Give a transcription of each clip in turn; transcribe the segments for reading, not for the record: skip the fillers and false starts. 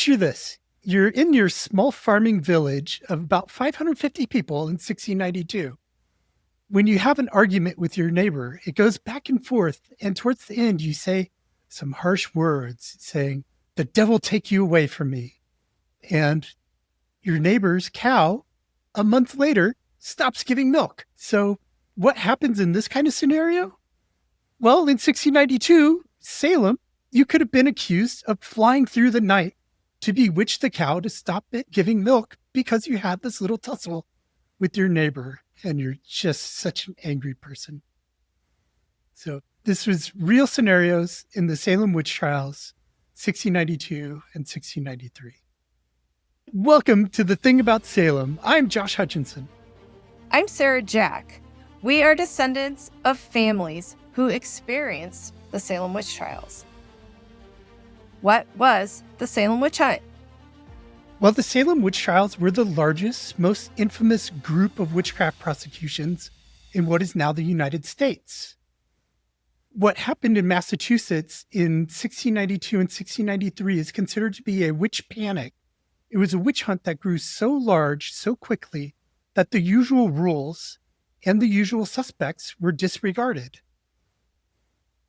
picture this. You're in your small farming village of about 550 people in 1692. When you have an argument with your neighbor, it goes back and forth, and towards the end, you say some harsh words saying, "The devil take you away from me." And your neighbor's cow, a month later, stops giving milk. So, what happens in this kind of scenario? Well, in 1692, Salem, you could have been accused of flying through the night to bewitch the cow to stop it giving milk because you had this little tussle with your neighbor and you're just such an angry person. So this was real scenarios in the Salem Witch Trials, 1692 and 1693. Welcome to The Thing About Salem. I'm Josh Hutchinson. I'm Sarah Jack. We are descendants of families who experienced the Salem Witch Trials. What was the Salem Witch Hunt? Well, the Salem Witch Trials were the largest, most infamous group of witchcraft prosecutions in what is now the United States. What happened in Massachusetts in 1692 and 1693 is considered to be a witch panic. It was a witch hunt that grew so large so quickly that the usual rules and the usual suspects were disregarded.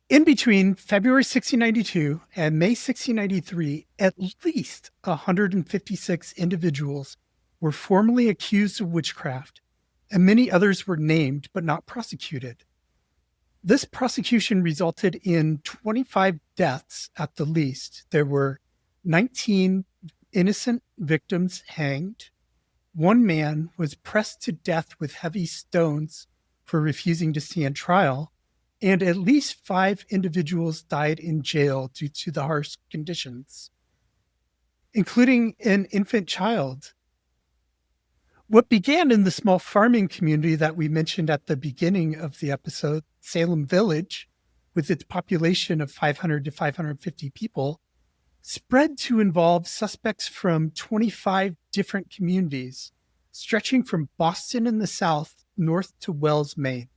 In between February 1692 and May 1693, at least 156 individuals were formally accused of witchcraft, and many others were named but not prosecuted. This prosecution resulted in 25 deaths at the least. There were 19 innocent victims hanged. One man was pressed to death with heavy stones for refusing to stand trial, and at least 5 individuals died in jail due to the harsh conditions, including an infant child. What began in the small farming community that we mentioned at the beginning of the episode, Salem Village, with its population of 500 to 550 people, spread to involve suspects from 25 different communities, stretching from Boston in the south north to Wells, Maine.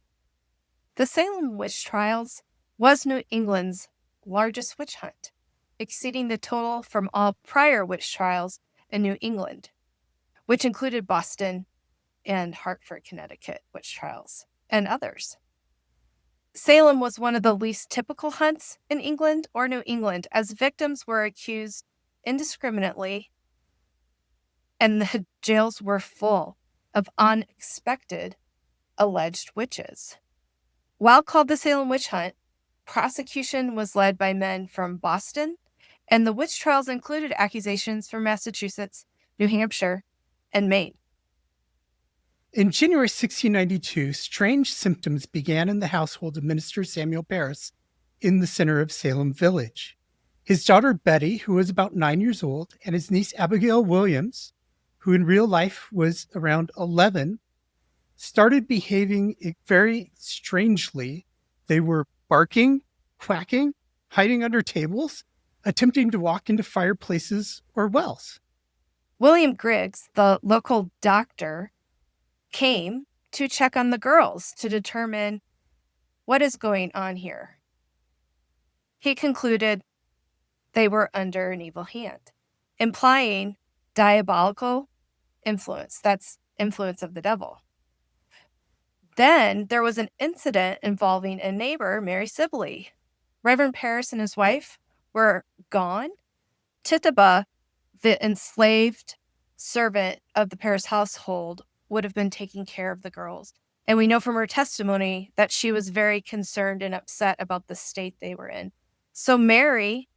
The Salem Witch Trials was New England's largest witch hunt, exceeding the total from all prior witch trials in New England, which included Boston and Hartford, Connecticut witch trials, and others. Salem was one of the least typical hunts in England or New England, as victims were accused indiscriminately, and the jails were full of unexpected alleged witches. While called the Salem Witch Hunt, prosecution was led by men from Boston, and the witch trials included accusations from Massachusetts, New Hampshire, and Maine. In January 1692, strange symptoms began in the household of Minister Samuel Parris in the center of Salem Village. His daughter Betty, who was about 9 years old, and his niece Abigail Williams, who in real life was around 11, started behaving very strangely. They were barking, quacking, hiding under tables, attempting to walk into fireplaces or wells. William Griggs, the local doctor, came to check on the girls to determine what is going on here. He concluded they were under an evil hand, implying diabolical influence. That's influence of the devil. Then there was an incident involving a neighbor, Mary Sibley. Reverend Parris and his wife were gone. Tituba, the enslaved servant of the Parris household, would have been taking care of the girls. And we know from her testimony that she was very concerned and upset about the state they were in. So Mary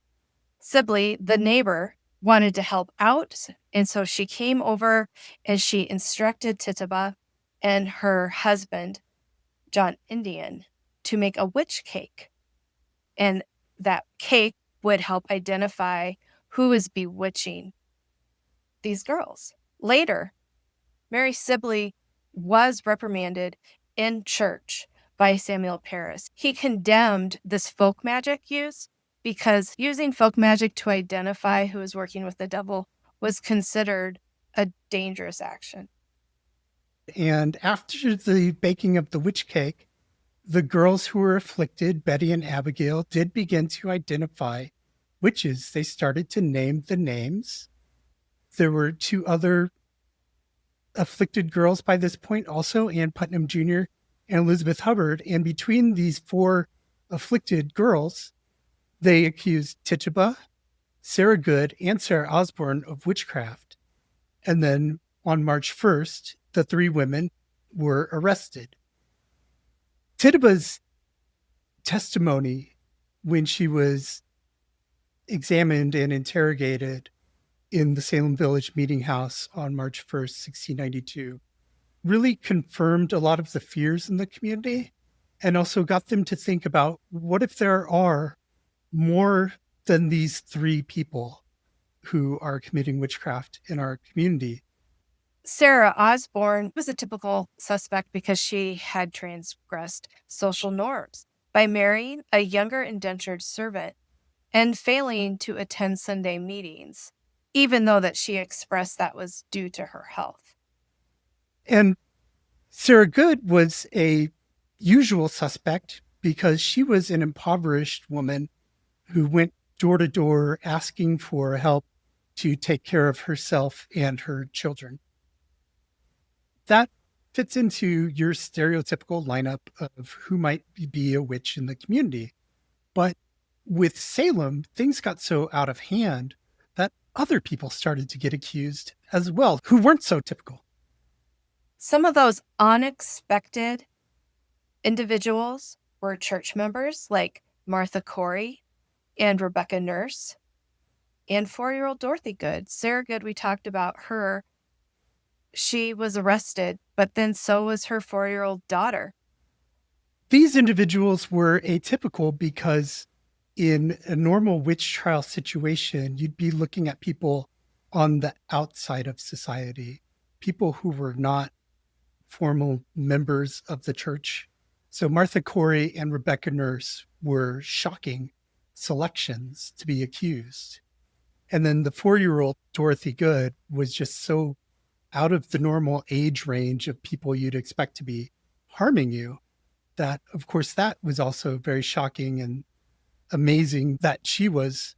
Sibley, the neighbor, wanted to help out. And so she came over and she instructed Tituba and her husband, John Indian, to make a witch cake. And that cake would help identify who is bewitching these girls. Later, Mary Sibley was reprimanded in church by Samuel Parris. He condemned this folk magic use because using folk magic to identify who is working with the devil was considered a dangerous action. And after the baking of the witch cake, the girls who were afflicted, Betty and Abigail, did begin to identify witches, they started to name the names. There were two other afflicted girls by this point, also Ann Putnam Jr. and Elizabeth Hubbard. And between these four afflicted girls, they accused Tituba, Sarah Good, and Sarah Osborne of witchcraft. And then on March 1st, the three women were arrested. Tituba's testimony when she was examined and interrogated in the Salem Village Meeting House on March 1st, 1692, really confirmed a lot of the fears in the community and also got them to think about what if there are more than these three people who are committing witchcraft in our community. Sarah Osborne was a typical suspect because she had transgressed social norms by marrying a younger indentured servant and failing to attend Sunday meetings, even though that she expressed that was due to her health. And Sarah Good was a usual suspect because she was an impoverished woman who went door to door asking for help to take care of herself and her children. That fits into your stereotypical lineup of who might be a witch in the community. But with Salem, things got so out of hand that other people started to get accused as well, who weren't so typical. Some of those unexpected individuals were church members like Martha Corey and Rebecca Nurse and 4-year-old Dorothy Good. Sarah Good, we talked about her. She was arrested, but then so was her 4-year-old daughter. These individuals were atypical because in a normal witch trial situation, you'd be looking at people on the outside of society, people who were not formal members of the church. So Martha Corey and Rebecca Nurse were shocking selections to be accused. And then the 4-year-old Dorothy Good was just so out of the normal age range of people you'd expect to be harming you that, of course, that was also very shocking and amazing that she was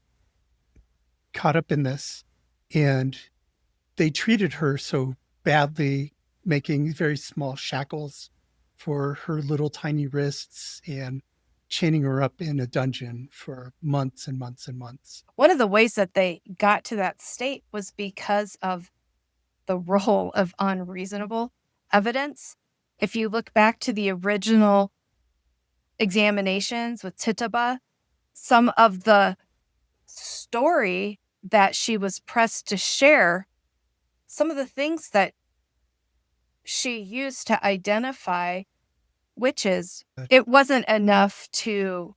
caught up in this. And they treated her so badly, making very small shackles for her little tiny wrists and chaining her up in a dungeon for months and months and months. One of the ways that they got to that state was because of the role of unreasonable evidence. If you look back to the original examinations with Tituba, some of the story that she was pressed to share, some of the things that she used to identify witches, it wasn't enough to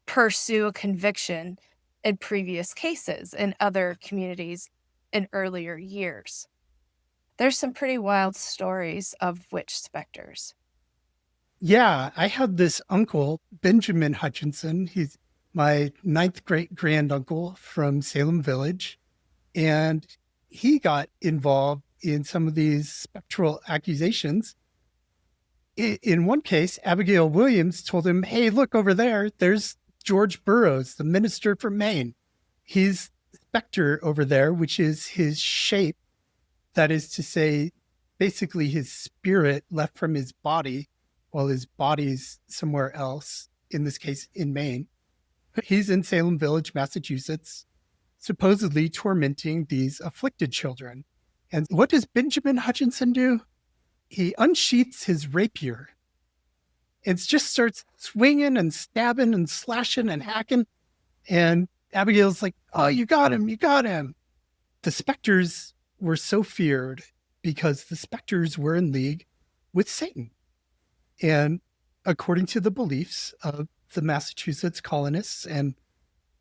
pursue a conviction in previous cases in other communities in earlier years. There's some pretty wild stories of witch specters. Yeah, I had this uncle, Benjamin Hutchinson. He's my ninth great granduncle from Salem Village. And he got involved in some of these spectral accusations. In one case, Abigail Williams told him, "Hey, look over there. There's George Burroughs, the minister from Maine. He's the specter over there, which is his shape. That is to say, basically his spirit left from his body while his body's somewhere else, in this case in Maine. He's in Salem Village, Massachusetts, supposedly tormenting these afflicted children." And what does Benjamin Hutchinson do? He unsheaths his rapier and just starts swinging and stabbing and slashing and hacking. And Abigail's like, "Oh, you got him, you got him." The specters were so feared because the specters were in league with Satan. And according to the beliefs of the Massachusetts colonists and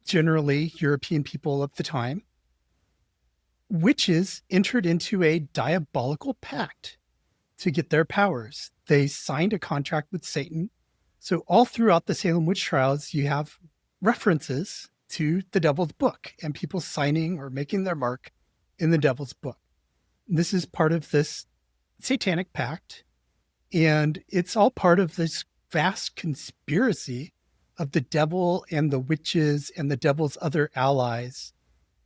generally European people of the time, witches entered into a diabolical pact to get their powers. They signed a contract with Satan. So all throughout the Salem Witch Trials, you have references to the Devil's Book and people signing or making their mark in the Devil's Book. This is part of this satanic pact, and it's all part of this vast conspiracy of the devil and the witches and the devil's other allies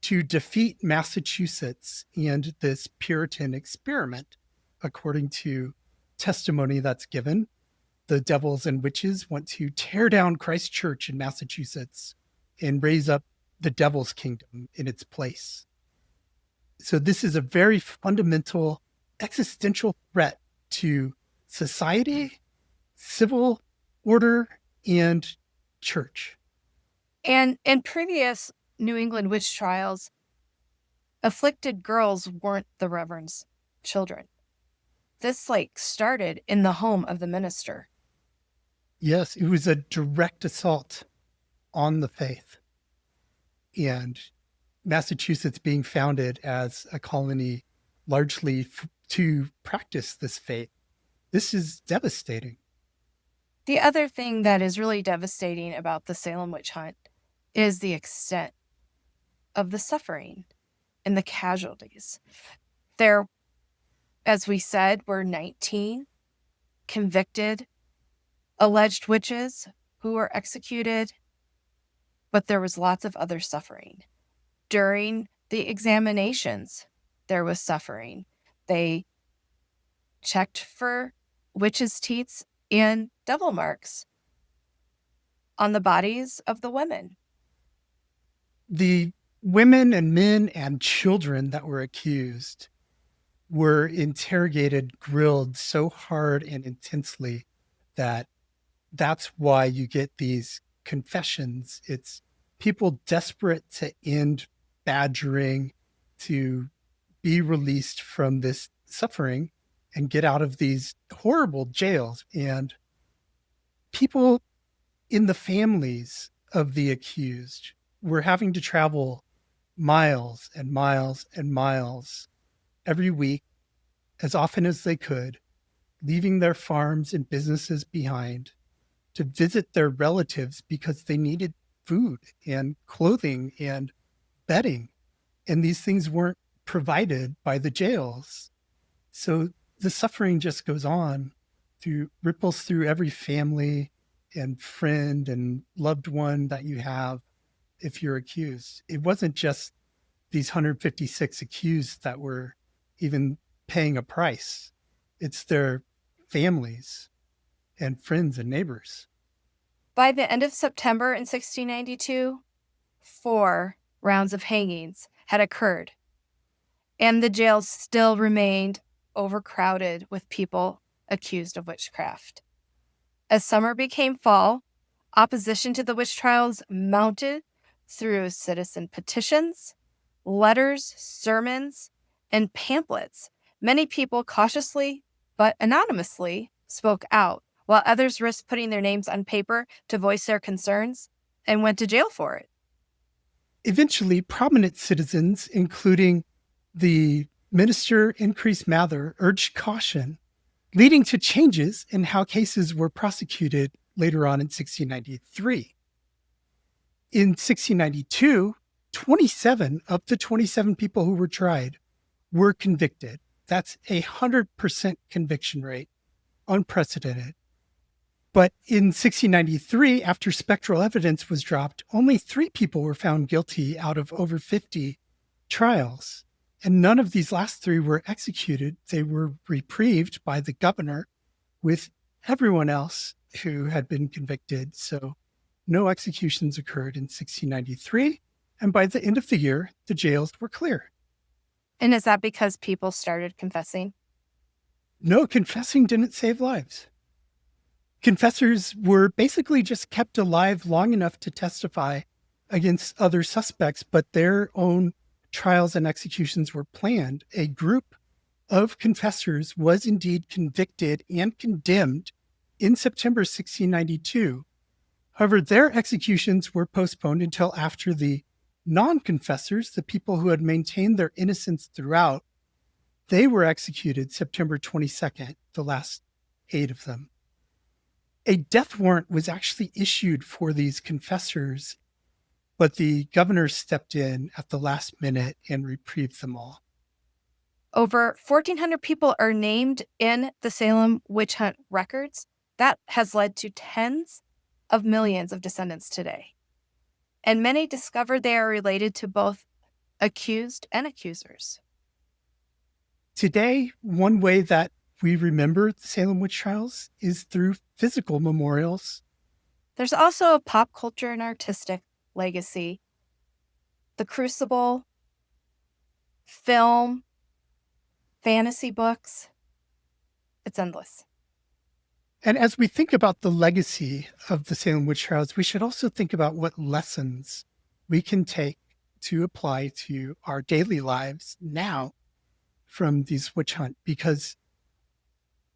to defeat Massachusetts and this Puritan experiment, according to testimony that's given. The devils and witches want to tear down Christ Church in Massachusetts and raise up the devil's kingdom in its place. So, this is a very fundamental existential threat to society, civil order, and church. And in previous New England witch trials, afflicted girls weren't the Reverend's children. This started in the home of the minister. Yes, it was a direct assault on the faith. And Massachusetts being founded as a colony largely to practice this faith. This is devastating. The other thing that is really devastating about the Salem witch hunt is the extent of the suffering and the casualties. There, as we said, were 19 convicted alleged witches who were executed, but there was lots of other suffering. During the examinations, there was suffering. They checked for witches' teats and devil marks on the bodies of the women. The women and men and children that were accused were interrogated, grilled so hard and intensely that that's why you get these confessions. It's people desperate to end badgering, to be released from this suffering and get out of these horrible jails. And people in the families of the accused were having to travel miles and miles and miles every week, as often as they could, leaving their farms and businesses behind to visit their relatives because they needed food and clothing and bedding. And these things weren't provided by the jails. So the suffering just goes on, ripples through every family and friend and loved one that you have if you're accused. It wasn't just these 156 accused that were even paying a price. It's their families and friends and neighbors. By the end of September in 1692, 4 rounds of hangings had occurred, and the jails still remained overcrowded with people accused of witchcraft. As summer became fall, opposition to the witch trials mounted through citizen petitions, letters, sermons, and pamphlets. Many people cautiously but anonymously spoke out, while others risked putting their names on paper to voice their concerns and went to jail for it. Eventually, prominent citizens, including the minister Increase Mather, urged caution, leading to changes in how cases were prosecuted later on in 1693. In 1692, 27 of the 27 people who were tried were convicted. That's a 100% conviction rate, unprecedented. But in 1693, after spectral evidence was dropped, only 3 people were found guilty out of over 50 trials. And none of these last 3 were executed. They were reprieved by the governor with everyone else who had been convicted. So no executions occurred in 1693. And by the end of the year, the jails were clear. And is that because people started confessing? No, confessing didn't save lives. Confessors were basically just kept alive long enough to testify against other suspects, but their own trials and executions were planned. A group of confessors was indeed convicted and condemned in September 1692. However, their executions were postponed until after the non-confessors, the people who had maintained their innocence throughout, they were executed September 22nd, the last 8 of them. A death warrant was actually issued for these confessors, but the governor stepped in at the last minute and reprieved them all. Over 1,400 people are named in the Salem witch hunt records. That has led to tens of millions of descendants today. And many discovered they are related to both accused and accusers. Today, one way that we remember the Salem Witch Trials is through physical memorials. There's also a pop culture and artistic legacy. The Crucible, film, fantasy books. It's endless. And as we think about the legacy of the Salem Witch Trials, we should also think about what lessons we can take to apply to our daily lives now from these witch hunt, because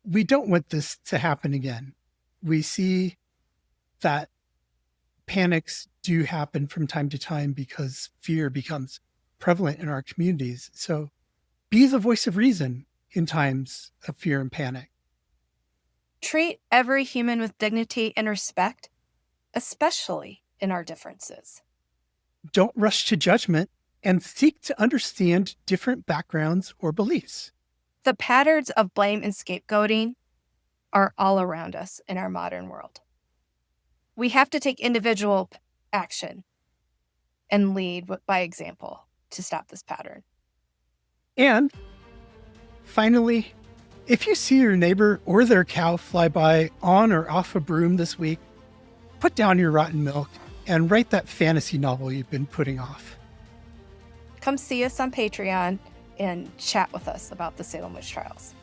we don't want this to happen again. We see that panics do happen from time to time because fear becomes prevalent in our communities. So be the voice of reason in times of fear and panic. Treat every human with dignity and respect, especially in our differences. Don't rush to judgment and seek to understand different backgrounds or beliefs. The patterns of blame and scapegoating are all around us in our modern world. We have to take individual action and lead by example to stop this pattern. And finally, if you see your neighbor or their cow fly by on or off a broom this week, put down your rotten milk and write that fantasy novel you've been putting off. Come see us on Patreon and chat with us about the Salem Witch Trials.